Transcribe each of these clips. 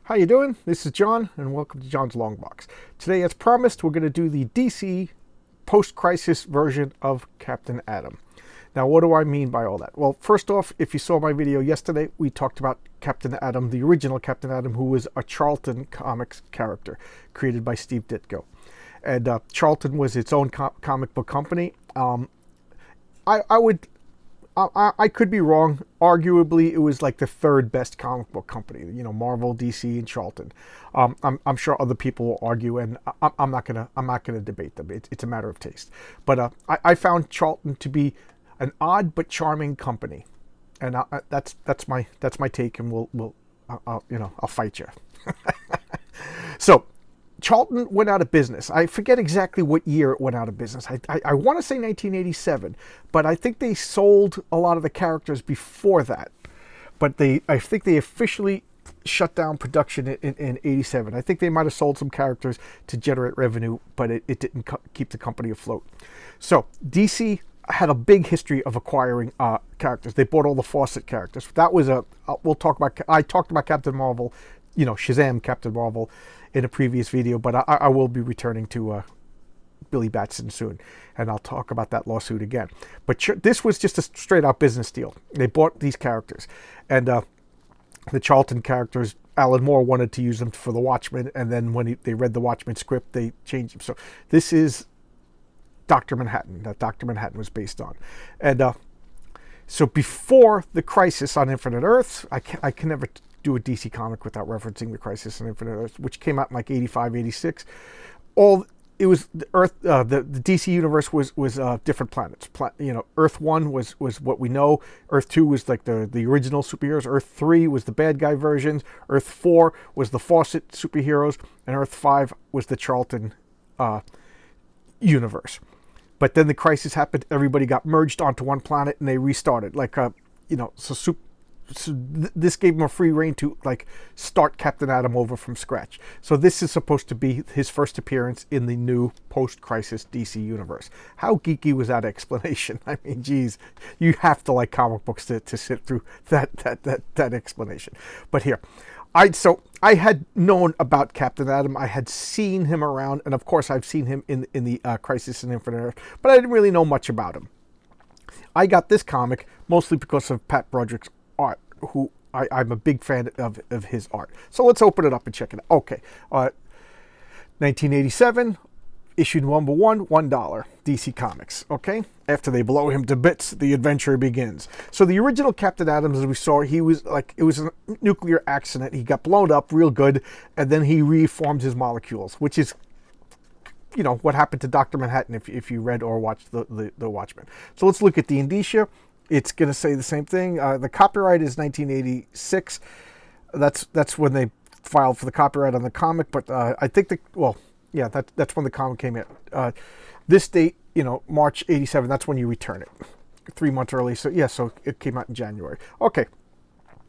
How you doing? This is John, and welcome to John's Long Box. Today, as promised, we're going to do the DC post-crisis version of Captain Atom. Now, what do I mean by all that? Well, first off, if you saw my video yesterday, we talked about Captain Atom, the original Captain Atom, who was a Charlton Comics character created by Steve Ditko. And Charlton was its own comic book company. I could be wrong. Arguably, it was like the third best comic book company. You know, Marvel, DC, and Charlton. I'm sure other people will argue, and I'm not gonna debate them. It's a matter of taste. But I found Charlton to be an odd but charming company, and that's my take. And I'll fight you. So, Charlton went out of business. I forget exactly what year it went out of business. I want to say 1987, but I think they sold a lot of the characters before that. But I think they officially shut down production in 87. I think they might have sold some characters to generate revenue, but it didn't keep the company afloat. So DC had a big history of acquiring characters. They bought all the Fawcett characters. That was I talked about Captain Marvel, Shazam Captain Marvel, in a previous video, but I will be returning to Billy Batson soon, and I'll talk about that lawsuit again. But this was just a straight out business deal. They bought these characters, and the Charlton characters, Alan Moore wanted to use them for the Watchmen, and then when they read the Watchmen script, they changed them. So this is Dr. Manhattan, that Dr. Manhattan was based on. And so before the Crisis on Infinite Earths, I can never do a DC comic without referencing the Crisis on Infinite Earths, which came out in like 85, 86. It was the Earth, the DC universe was different planets. Earth 1 was what we know. Earth 2 was like the original superheroes. Earth 3 was the bad guy versions. Earth 4 was the Fawcett superheroes, and Earth 5 was the Charlton universe. But then the Crisis happened. Everybody got merged onto one planet, and they restarted. This gave him a free reign to start Captain Atom over from scratch. So this is supposed to be his first appearance in the new post-crisis DC universe. How geeky was that explanation? I mean, geez, you have to like comic books to sit through that explanation. But here, I had known about Captain Atom. I had seen him around, and of course I've seen him in the Crisis on Infinite Earth, but I didn't really know much about him. I got this comic mostly because of Pat Broderick's art, who I'm a big fan of his art. So let's open it up and check it out. Okay, 1987, issue number one, $1, DC Comics. Okay, after they blow him to bits, the adventure begins. So the original Captain Atom, as we saw, it was a nuclear accident. He got blown up real good, and then he reformed his molecules, which is what happened to Dr. Manhattan if you read or watched the Watchmen. So let's look at the indicia. It's going to say the same thing. The copyright is 1986. That's when they filed for the copyright on the comic. But I think that's when the comic came in. This date, March 87. That's when you return it, 3 months early. So so it came out in January. Okay.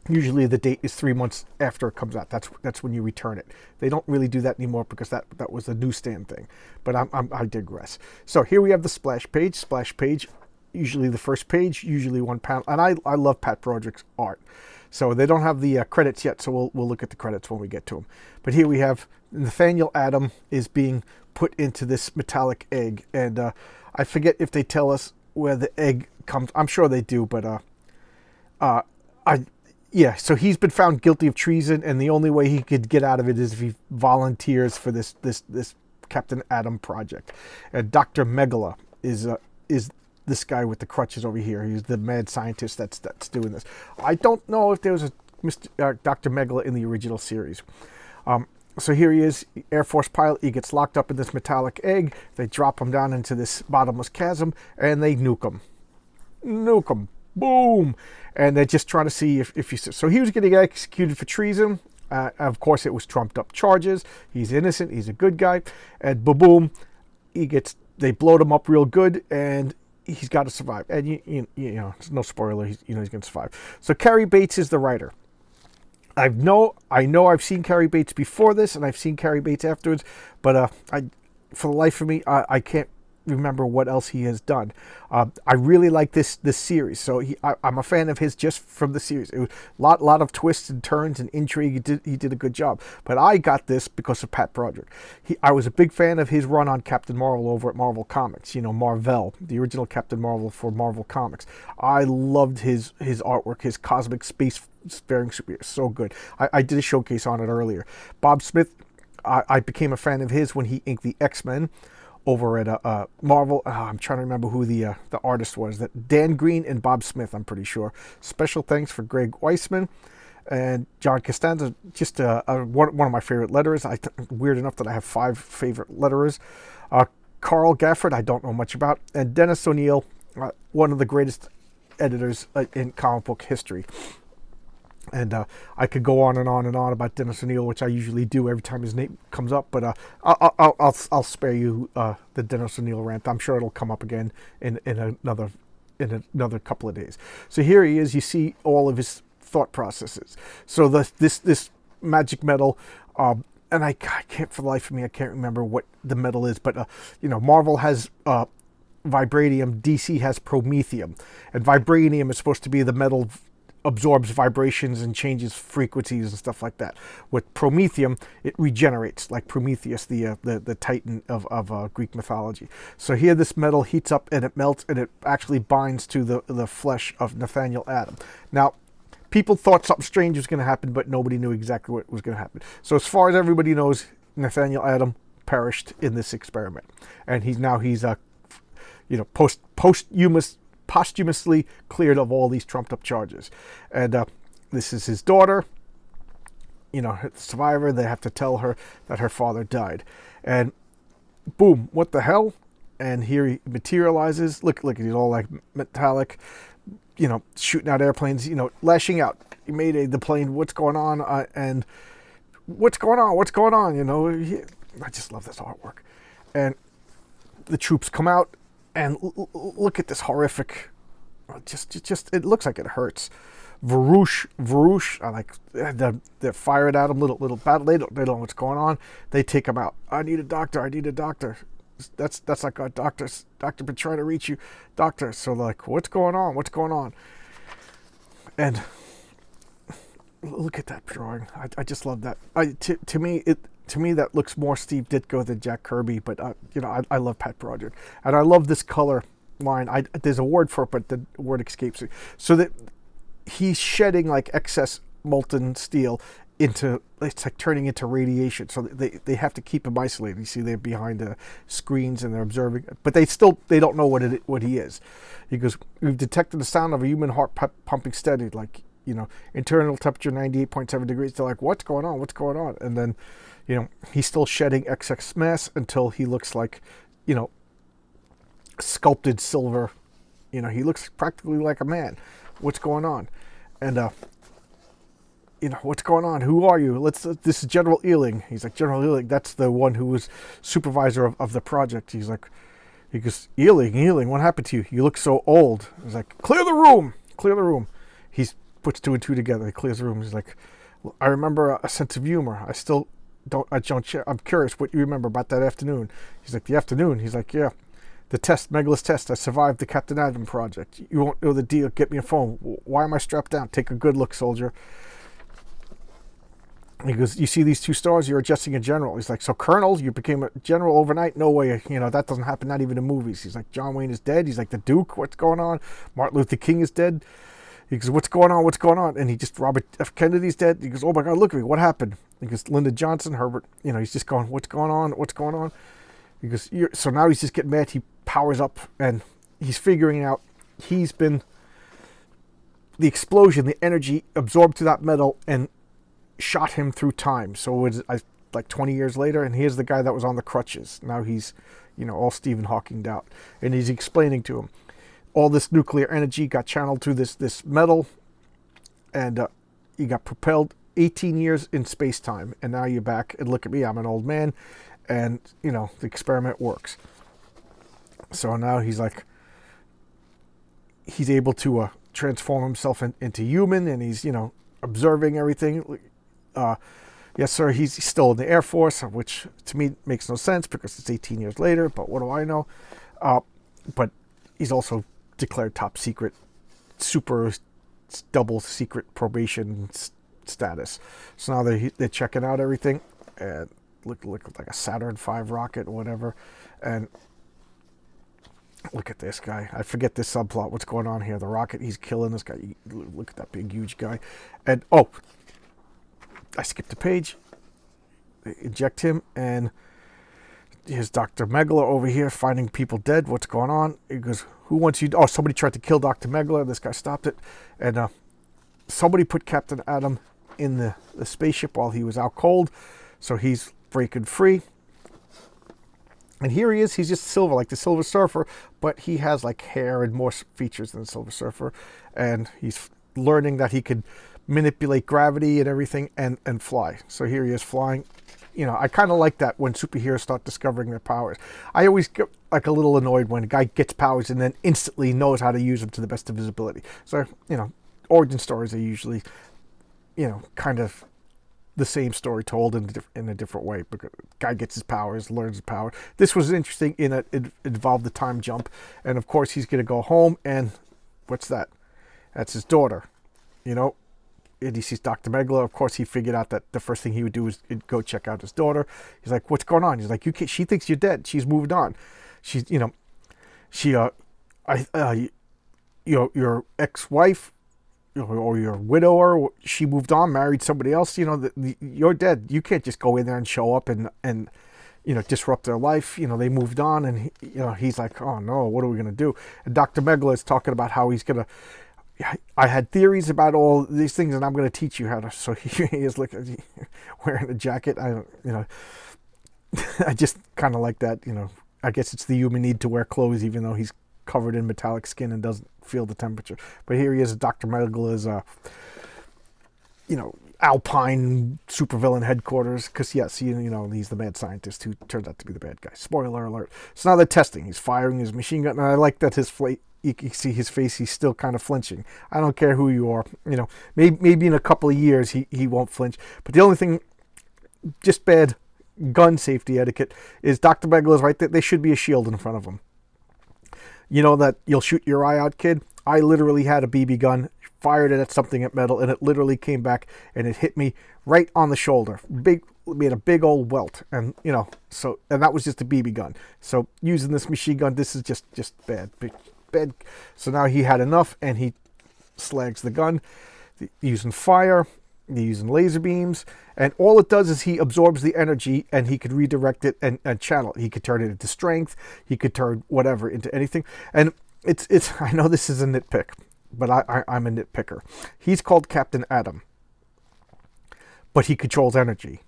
Usually the date is 3 months after it comes out. That's when you return it. They don't really do that anymore because that was a newsstand thing. But I digress. So here we have the splash page. Splash page. Usually the first page, usually one panel, and I love Pat Broderick's art. So they don't have the credits yet, so we'll look at the credits when we get to them. But here we have Nathaniel Atom is being put into this metallic egg, and I forget if they tell us where the egg comes. I'm sure they do, but so he's been found guilty of treason, and the only way he could get out of it is if he volunteers for this Captain Atom project. And Dr. Megala is this guy with the crutches over here. He's the mad scientist that's doing this. I don't know if there was a Dr. Megala in the original series. So here he is, Air Force pilot. He gets locked up in this metallic egg. They drop him down into this bottomless chasm, and they nuke him. Nuke him. Boom. And they're just trying to see if he's... So he was going to get executed for treason. Of course, it was trumped up charges. He's innocent. He's a good guy. And boom, they blowed him up real good, and he's got to survive. And it's no spoiler. He's going to survive. So Cary Bates is the writer. I know I've seen Cary Bates before this, and I've seen Cary Bates afterwards, but for the life of me, I can't remember what else he has done. I really like this series, so I'm a fan of his just from the series. It was lot of twists and turns and intrigue. He did a good job. But I got this because of Pat Broderick. I was a big fan of his run on Captain Marvel over at Marvel Comics. You know, Marvel, the original Captain Marvel for Marvel Comics. I loved his artwork, his cosmic spacefaring superhero, so good. I did a showcase on it earlier. Bob Smith, I became a fan of his when he inked the X-Men over at Marvel. I'm trying to remember who the artist was. That Dan Green and Bob Smith, I'm pretty sure. Special thanks for Greg Weisman and John Costanza. Just one of my favorite letterers. Weird enough that I have 5 favorite letterers. Carl Gafford, I don't know much about, and Dennis O'Neil, one of the greatest editors in comic book history. And I could go on and on and on about Dennis O'Neil, which I usually do every time his name comes up. But I'll spare you the Dennis O'Neil rant. I'm sure it'll come up again in another couple of days. So here he is. You see all of his thought processes. So this magic metal, and I can't for the life of me, I can't remember what the metal is. But Marvel has vibranium, DC has promethium, and vibranium is supposed to be the metal absorbs vibrations and changes frequencies and stuff like that. With promethium, it regenerates, like Prometheus, the titan of Greek mythology. So here this metal heats up and it melts and it actually binds to the flesh of Nathaniel Adam. Now, people thought something strange was going to happen, but nobody knew exactly what was going to happen. So as far as everybody knows, Nathaniel Adam perished in this experiment, and he's posthumously cleared of all these trumped up charges. And this is his daughter, survivor. They have to tell her that her father died. And boom, what the hell? And here he materializes. Look, he's all like metallic, shooting out airplanes, lashing out. He made the plane, what's going on? And what's going on? I just love this artwork. And the troops come out, and look at this horrific, just it looks like it hurts. Varouche, I like, they're fired at him, little battle. They don't know what's going on. They take him out. I need a doctor. That's like a doctor been trying to reach you, doctor. So like, what's going on? And look at that drawing. I just love that. To me, that looks more Steve Ditko than Jack Kirby, but I love Pat Broderick, and I love this color line. There's a word for it, but the word escapes me. So that he's shedding like excess molten steel it's like turning into radiation. So they have to keep him isolated. You see, they're behind the screens and they're observing, but they don't know what he is. He goes, we've detected the sound of a human heart pumping steady, like internal temperature 98.7 degrees. They're like, what's going on? And then he's still shedding excess mass until he looks like, sculpted silver. He looks practically like a man. What's going on? And, what's going on? Who are you? This is General Ealing. He's like, General Ealing, that's the one who was supervisor of the project. He goes, Ealing, what happened to you? You look so old. He's like, clear the room. He puts 2 and 2 together. He clears the room. He's like, I remember a sense of humor. I don't share. I'm curious what you remember about that afternoon. He's like, the afternoon? He's like, yeah. The Megalith test. I survived the Captain Adam project. You won't know the deal. Get me a phone. Why am I strapped down? Take a good look, soldier. He goes, you see these 2 stars? You're adjusting a general. He's like, so Colonel, you became a general overnight? No way. That doesn't happen, not even in movies. He's like, John Wayne is dead. He's like, the Duke, what's going on? Martin Luther King is dead. He goes, what's going on? And Robert F. Kennedy's dead. He goes, oh my God, look at me. What happened? He goes, Lyndon Johnson, Herbert. He's just going, what's going on? He goes, so now he's just getting mad. He powers up and he's figuring out the explosion, the energy absorbed to that metal and shot him through time. So it was like 20 years later, and here's the guy that was on the crutches. Now he's, all Stephen Hawking'd out. And he's explaining to him, all this nuclear energy got channeled through this metal, and you got propelled 18 years in space-time, and now you're back, and look at me, I'm an old man, and, the experiment works. So now he's able to transform himself into human, and he's, observing everything. Yes, sir, he's still in the Air Force, which to me makes no sense because it's 18 years later, but what do I know? But he's also declared top secret, super double secret probation status. So now they're checking out everything, and look like a Saturn V rocket or whatever. And look at this guy. I forget this subplot. What's going on here? The rocket. He's killing this guy. Look at that big, huge guy. And oh, I skipped a page. They eject him, and here's Dr. Megala over here finding people dead. What's going on? He goes, "Who wants you?" Oh, somebody tried to kill Dr. Megala. This guy stopped it, and somebody put Captain Atom in the spaceship while he was out cold, so he's breaking free. And here he is. He's just silver, like the Silver Surfer, but he has like hair and more features than the Silver Surfer, and he's learning that he could manipulate gravity and everything and fly. So here he is flying. You know, I kind of like that when superheroes start discovering their powers. I always get like a little annoyed when a guy gets powers and then instantly knows how to use them to the best of his ability. So, you know, origin stories are usually, you know, kind of the same story told in a different way. Because guy gets his powers, learns his power. This was interesting in that it involved the time jump. And of course he's going to go home, and what's that? That's his daughter, you know. And he sees Dr. Megala. Of course, he figured out that the first thing he would do is go check out his daughter. He's like, "What's going on?" He's like, "You can't, she thinks you're dead. She's moved on. She's, you know, your ex-wife, or your widower, she moved on, married somebody else. You know, you're dead. You can't just go in there and show up and you know, disrupt their life. You know, they moved on." And he's like, "Oh no, what are we gonna do?" And Dr. Megala is talking about how he's gonna. I had theories about all these things, and I'm going to teach you how to. So he is looking, wearing a jacket. I just kind of like that. You know, I guess it's the human need to wear clothes, even though he's covered in metallic skin and doesn't feel the temperature. But here he is, Dr. Megala's, Alpine supervillain headquarters. Because yes, he's the mad scientist who turned out to be the bad guy. Spoiler alert. So now they're testing. He's firing his machine gun, and I like that you can see his face, he's still kind of flinching. I don't care who you are. You know, maybe in a couple of years he won't flinch. But the only thing, just bad gun safety etiquette, is Dr. Megala's right. There should be a shield in front of him. You know that you'll shoot your eye out, kid? I literally had a BB gun, fired it at something at metal, and it literally came back, and it hit me right on the shoulder. Made a big old welt. And, and that was just a BB gun. So using this machine gun, this is just bad. Bed. So now he had enough, and he slags the gun using fire, using laser beams, and all it does is he absorbs the energy, and he could redirect it and channel it. He could turn it into strength. He could turn whatever into anything. And it's I know this is a nitpick, but I'm a nitpicker. He's called Captain Atom, but he controls energy.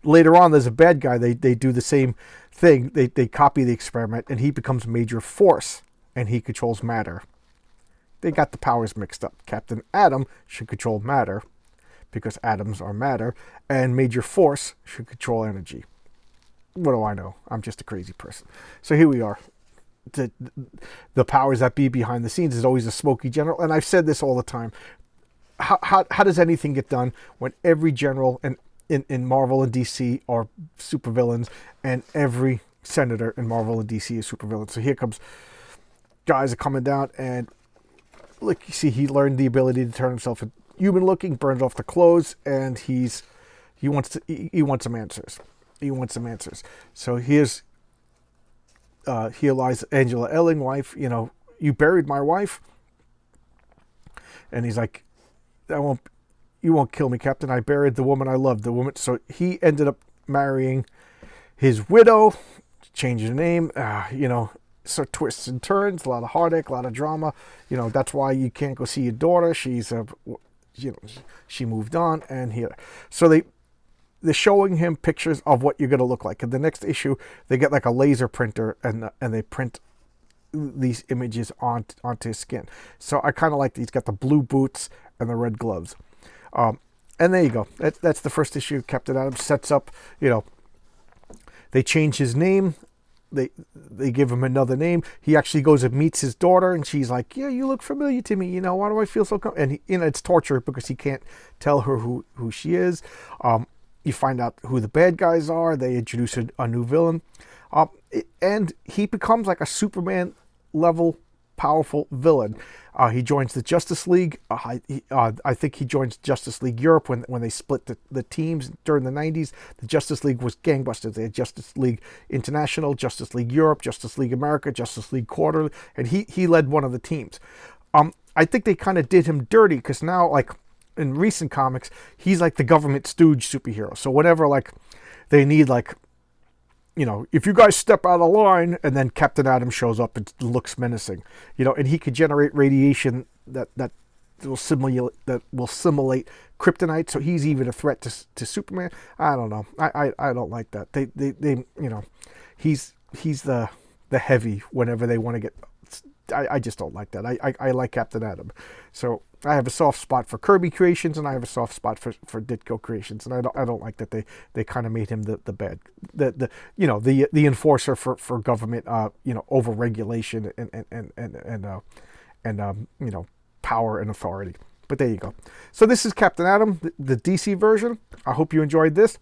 Later on, there's a bad guy. They do the same thing. They copy the experiment, and he becomes Major Force, and he controls matter. They got the powers mixed up. Captain Atom should control matter, because atoms are matter, and Major Force should control energy. What do I know? I'm just a crazy person. So here we are. The powers that be behind the scenes is always a smoky general, and I've said this all the time. How does anything get done when every general in Marvel and DC are supervillains, and every senator in Marvel and DC is supervillains? So here comes guys are coming down, and look, you see he learned the ability to turn himself into human looking, burned off the clothes, and he wants some answers. He wants some answers. So here lies Angela Elling, wife. You buried my wife, and he's like, you won't kill me, Captain. I buried the woman I loved. The woman. So he ended up marrying his widow, changing her name. So twists and turns, a lot of heartache, a lot of drama. That's why you can't go see your daughter. She moved on, and here. So they're showing him pictures of what you're going to look like. In the next issue, they get like a laser printer, and they print these images onto his skin. So I kind of like that he's got the blue boots and the red gloves. And there you go. That's the first issue. Captain Atom sets up, they change his name. They give him another name. He actually goes and meets his daughter, and she's like, "Yeah, you look familiar to me. Why do I feel so and it's torture because he can't tell her who she is. You find out who the bad guys are. They introduce a new villain. and he becomes like a Superman level powerful villain. He joins the Justice League. I think he joins Justice League Europe when they split the teams during the 90s. The Justice League was gangbusters. They had Justice League International, Justice League Europe, Justice League America, Justice League Quarterly, and he led one of the teams. I think they kind of did him dirty because now, like in recent comics, he's like the government stooge superhero. So whenever like they need like, you know, if you guys step out of line, and then Captain Atom shows up and looks menacing, you know, and he could generate radiation that will simulate kryptonite, so he's even a threat to Superman. I don't know. I don't like that. They you know, he's the heavy whenever they want to get. I just don't like that. I like Captain Atom. So I have a soft spot for Kirby creations, and I have a soft spot for Ditko creations, and I don't like that they kind of made him the bad, you know, the enforcer for government, you know, over regulation and you know, power and authority. But there you go. So this is Captain Atom, the DC version. I hope you enjoyed this.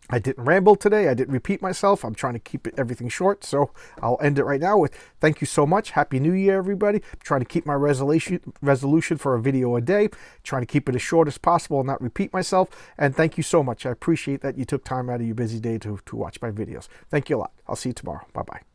I didn't ramble today. I didn't repeat myself. I'm trying to keep everything short, so I'll end it right now with thank you so much. Happy New Year, everybody. I'm trying to keep my resolution for a video a day. Trying to keep it as short as possible and not repeat myself. And thank you so much. I appreciate that you took time out of your busy day to watch my videos. Thank you a lot. I'll see you tomorrow. Bye-bye.